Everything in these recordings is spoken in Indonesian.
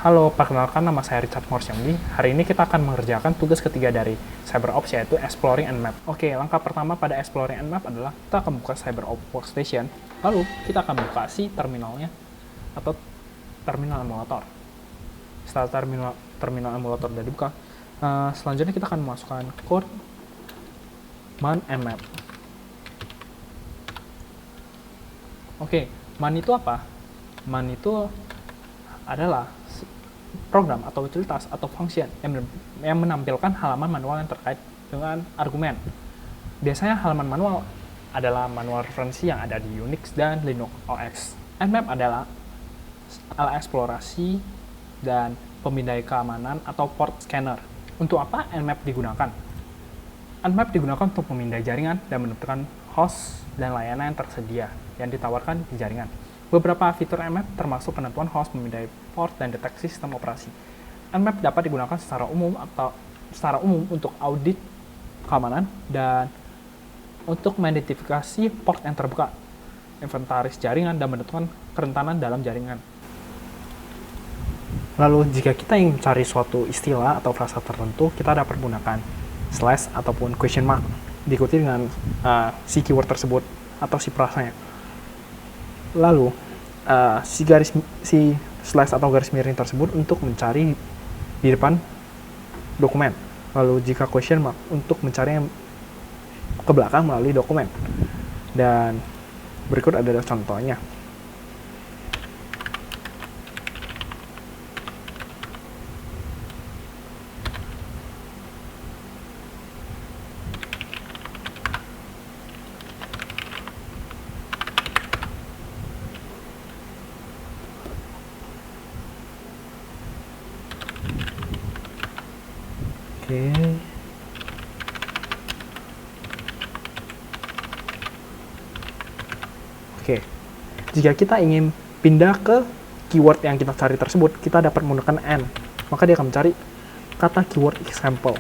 Halo, perkenalkan nama saya Richard Morsyamdi. Hari ini kita akan mengerjakan tugas ketiga dari CyberOps, yaitu Exploring Nmap. Oke, langkah pertama pada Exploring Nmap adalah kita akan buka CyberOps Workstation, lalu kita akan buka si terminalnya, atau terminal emulator. Setelah terminal emulator sudah dibuka, selanjutnya kita akan memasukkan code man nmap. Oke, man itu apa? Man itu adalah program atau utilitas atau function yang menampilkan halaman manual yang terkait dengan argumen. Biasanya halaman manual adalah manual referensi yang ada di Unix dan Linux OS. Nmap adalah alat eksplorasi dan pemindai keamanan atau port scanner. Untuk apa Nmap digunakan? Nmap digunakan untuk memindai jaringan dan menentukan host dan layanan yang tersedia yang ditawarkan di jaringan. Beberapa fitur Nmap termasuk penentuan host, memindai port, dan deteksi sistem operasi. Nmap dapat digunakan secara umum untuk audit keamanan dan untuk mengidentifikasi port yang terbuka, inventaris jaringan, dan menentukan kerentanan dalam jaringan. Lalu, jika kita ingin mencari suatu istilah atau frasa tertentu, kita dapat menggunakan slash ataupun question mark, diikuti dengan si keyword tersebut atau si frasanya. Lalu, si slash atau garis miring tersebut untuk mencari di depan dokumen. Lalu jika question mark untuk mencari yang ke belakang melalui dokumen. Dan berikut adalah contohnya. Oke. Jika kita ingin pindah ke keyword yang kita cari tersebut, kita dapat menggunakan n. Maka dia akan mencari kata keyword example.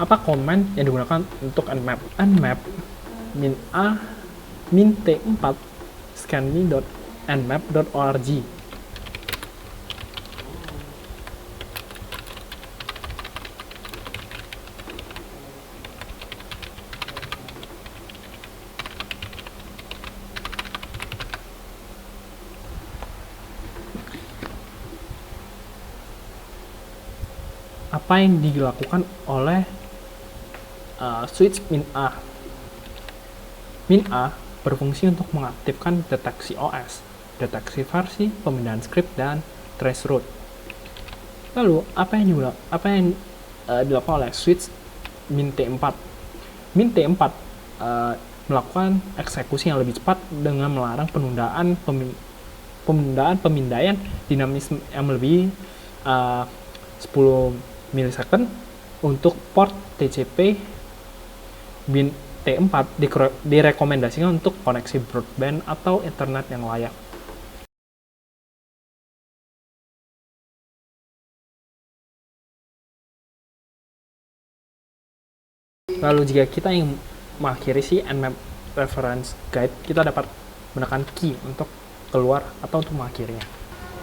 Apa command yang digunakan untuk nmap? Nmap min a min t4 scanme.nmap.org. Apa yang dilakukan oleh switch min A? Min A berfungsi untuk mengaktifkan deteksi OS, deteksi versi, pemindahan script, dan traceroute. Lalu, apa yang dilakukan oleh switch min T4? Min T4 melakukan eksekusi yang lebih cepat dengan melarang penundaan pemindaian dinamis yang melebihi 10 milisecond untuk port TCP bin T4 direkomendasikan untuk koneksi broadband atau internet yang layak. Lalu jika kita ingin mengakhiri si Nmap reference guide, kita dapat menekan key untuk keluar atau untuk mengakhirinya.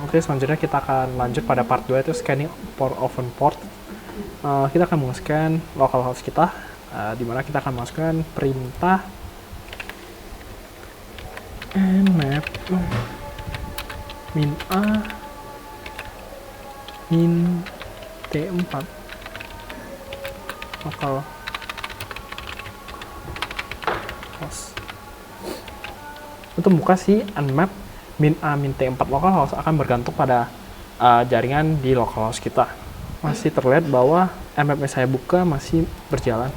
Oke, selanjutnya kita akan lanjut pada part 2, yaitu scanning for open port. Kita akan meng-scan localhost kita, di mana kita akan masukkan perintah nmap min a min t4 localhost. Untuk membuka si nmap min A min T4 localhost akan bergantung pada jaringan di localhost kita. Masih terlihat bahwa nmap yang saya buka masih berjalan.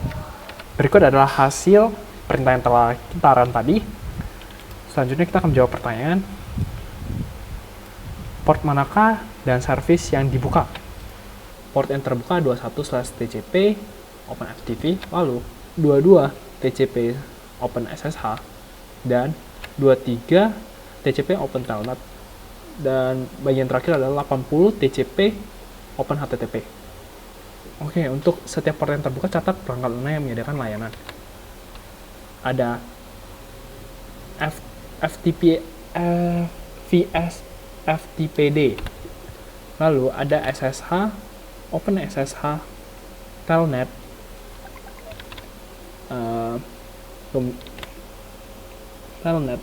Berikut adalah hasil perintah yang telah kita run tadi. Selanjutnya kita akan menjawab pertanyaan. Port manakah dan service yang dibuka? Port yang terbuka 21/TCP OpenFTP, lalu 22 TCP OpenSSH, dan 23 TCP Open Telnet, dan bagian terakhir adalah 80 TCP Open HTTP. Oke, untuk setiap port yang terbuka, catat perangkat lunak yang menyediakan layanan. Ada FTP VSFTPD. Lalu ada SSH, OpenSSH, Telnet,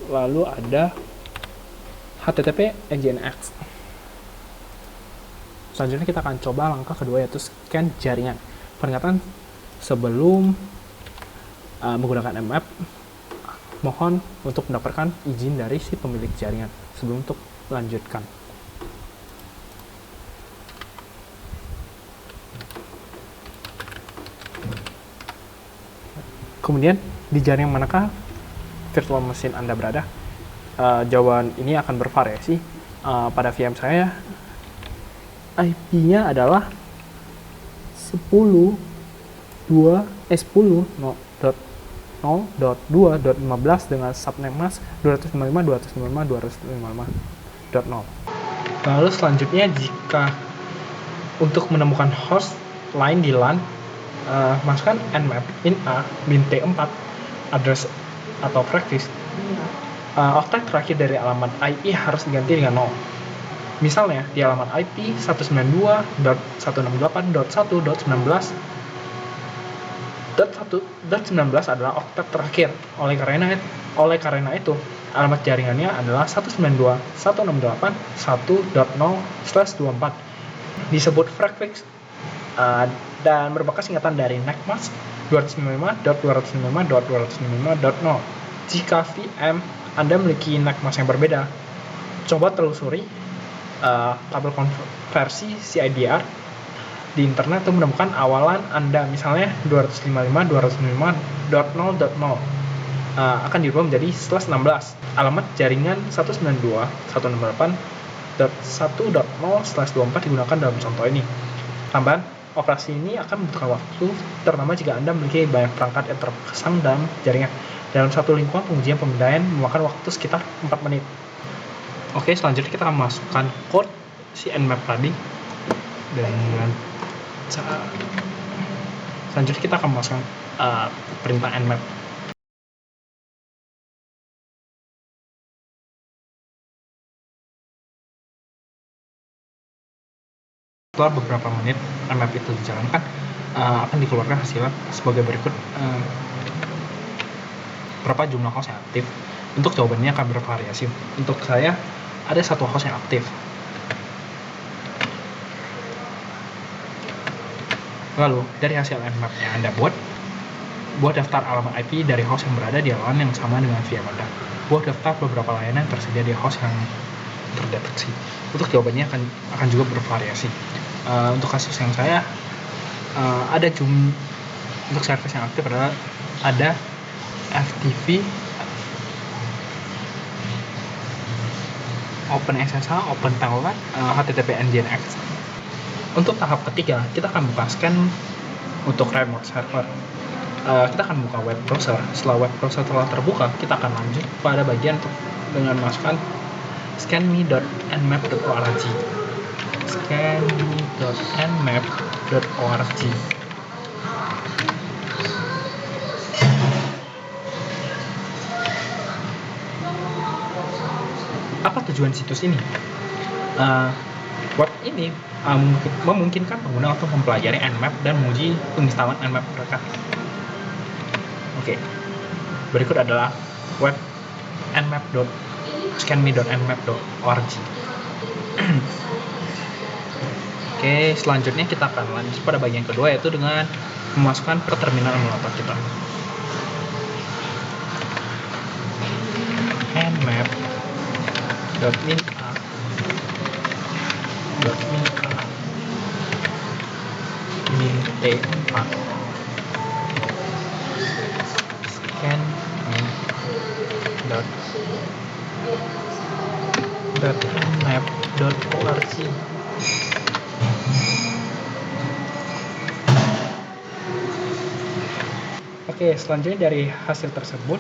lalu ada HTTP Nginx. Selanjutnya kita akan coba langkah kedua, yaitu scan jaringan. Peringatan sebelum menggunakan Nmap, mohon untuk mendapatkan izin dari si pemilik jaringan sebelum untuk melanjutkan. Kemudian, di jaringan manakah virtual machine Anda berada? Jawaban ini akan bervariasi. Pada VM saya, IP-nya adalah 10.2.0.15 dengan subnet mask 255.255.255.0. Lalu selanjutnya, jika untuk menemukan host lain di LAN, masukkan nmap in a bin t4 address atau practice. Oktet terakhir dari alamat IP harus diganti dengan 0. Misalnya, di alamat IP 192.168.1.19 adalah oktet terakhir. Oleh karena itu, alamat jaringannya adalah 192.168.1.0/24. Disebut prefix dan merupakan singkatan dari NACMASC 255.255.255.0. Jika VM Anda memiliki NACMASC yang berbeda, coba telusuri kabel konversi CIDR di internet untuk menemukan awalan Anda, misalnya 255.255.0.0 akan dirubah menjadi /16. Alamat jaringan 192.168.1.0/24 digunakan dalam contoh ini. Tambahan, operasi ini akan membutuhkan waktu, terutama jika Anda memiliki banyak perangkat yang terpasang dalam jaringan. Dalam satu lingkungan, pengujian pemindaian memakan waktu sekitar 4 menit. Oke, selanjutnya kita akan masukkan code si Nmap tadi dengan selanjutnya kita akan masukkan perintah Nmap. Setelah beberapa menit Nmap itu dijalankan, akan dikeluarkan hasilnya sebagai berikut. Berapa jumlah host yang aktif? Untuk jawabannya akan bervariasi. Untuk saya, ada satu host yang aktif. Lalu, dari hasil Nmap yang Anda buat daftar alamat IP dari host yang berada di LAN yang sama dengan VM Anda. Buat daftar beberapa layanan yang tersedia di host yang terdeteksi. Untuk jawabannya akan juga bervariasi. Untuk kasus yang saya, untuk service yang aktif adalah ada FTP, OpenSSH, OpenTelnet, HTTP Nginx. Untuk tahap ketiga, kita akan buka scan untuk remote server. Kita akan buka web browser. Setelah web browser telah terbuka, kita akan lanjut pada bagian dengan masukkan scanme.nmap.org. scanme.nmap.org. Apa tujuan situs ini? Web ini memungkinkan pengguna untuk mempelajari Nmap dan menguji penginstalan Nmap mereka. Oke, berikut adalah web scanme.nmap.org. Oke, selanjutnya kita akan lanjut pada bagian kedua, yaitu dengan memasukkan ke terminal emulator kita. nmap.mina min t4 scanme.nmap.org. Oke, selanjutnya dari hasil tersebut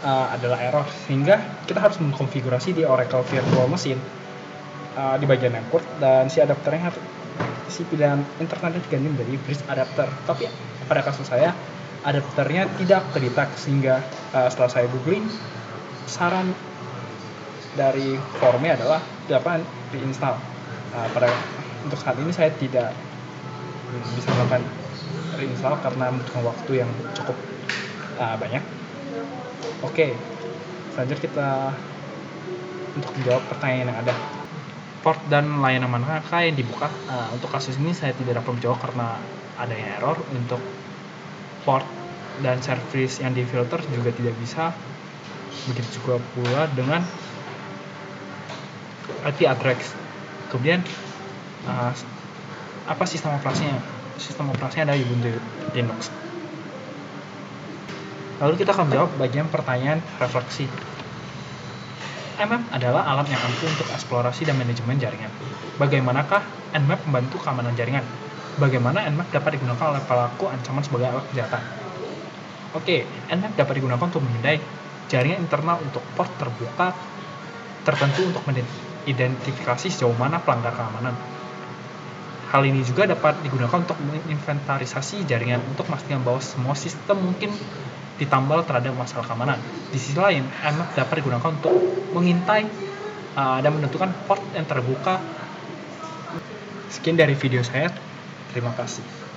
adalah error, sehingga kita harus mengkonfigurasi di Oracle Virtual Machine di bagian network, dan si adapternya si pilihan internetnya diganti menjadi bridge adapter. Tapi pada kasus saya, adapternya tidak kedetek, sehingga setelah saya googling, saran dari forumnya adalah dapat reinstall. Untuk saat ini saya tidak bisa melakukan reinstall karena membutuhkan waktu yang cukup banyak. Oke, selanjutnya kita untuk menjawab pertanyaan yang ada. Port dan layanan manakah yang dibuka? Untuk kasus ini saya tidak dapat menjawab karena adanya error. Untuk port dan service yang difilter juga tidak bisa. Begitu juga pula dengan IP address. Kemudian apa sistem operasinya? Sistem operasinya adalah Ubuntu Linux. Lalu kita akan menjawab bagian pertanyaan refleksi. Nmap adalah alat yang ampuh untuk eksplorasi dan manajemen jaringan. Bagaimanakah Nmap membantu keamanan jaringan? Bagaimana Nmap dapat digunakan oleh pelaku ancaman sebagai alat kejahatan? Oke, Nmap dapat digunakan untuk memindai jaringan internal untuk port terbuka tertentu untuk mengidentifikasi sejauh mana pelanggar keamanan. Hal ini juga dapat digunakan untuk menginventarisasi jaringan untuk memastikan bahwa semua sistem mungkin ditambal terhadap masalah keamanan. Di sisi lain, Nmap dapat digunakan untuk mengintai dan menentukan port yang terbuka. Sekian dari video saya. Terima kasih.